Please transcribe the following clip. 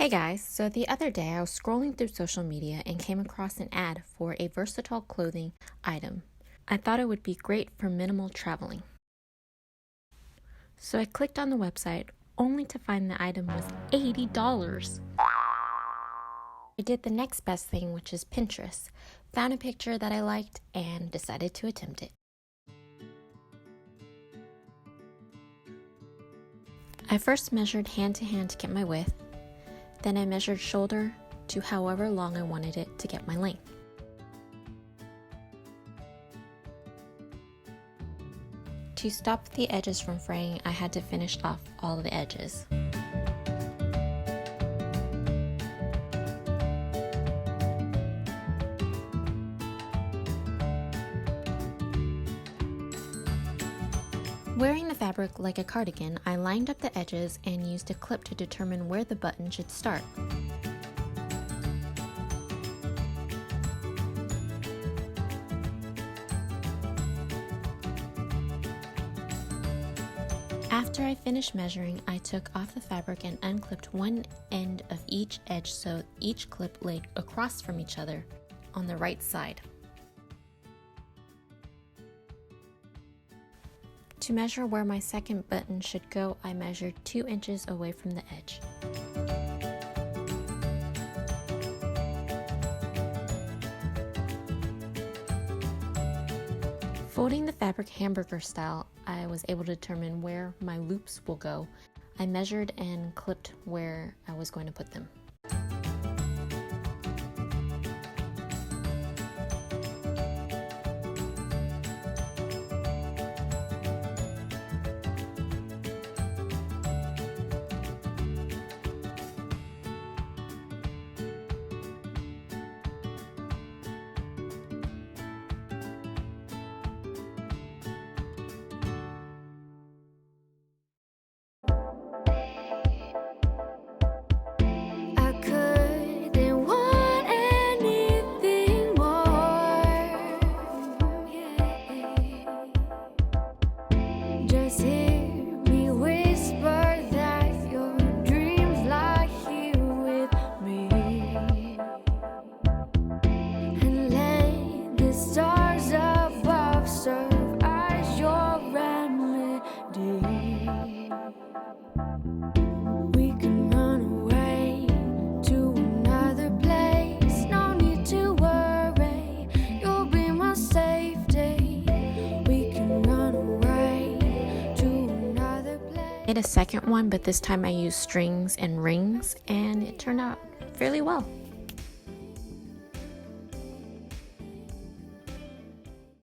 Hey guys, so the other day I was scrolling through social media and came across an ad for a versatile clothing item. I thought it would be great for minimal traveling. So I clicked on the website only to find the item was $80. I did the next best thing, which is Pinterest. Found a picture that I liked and decided to attempt it. I first measured hand to hand to get my width. Then I measured shoulder to however long I wanted it to get my length. To stop the edges from fraying, I had to finish off all of the edges. Wearing the fabric like a cardigan, I lined up the edges and used a clip to determine where the button should start. After I finished measuring, I took off the fabric and unclipped one end of each edge so each clip laid across from each other on the right side. To measure where my second button should go, I measured 2 inches away from the edge. Folding the fabric hamburger style, I was able to determine where my loops will go. I measured and clipped where I was going to put them. Just hear me whisper that your dreams lie here with me, and let the stars above serve as your remedy. We can run away to another place, no need to worry, you'll be my safety. We can run away. I did a second one, but this time I used strings and rings, and it turned out fairly well.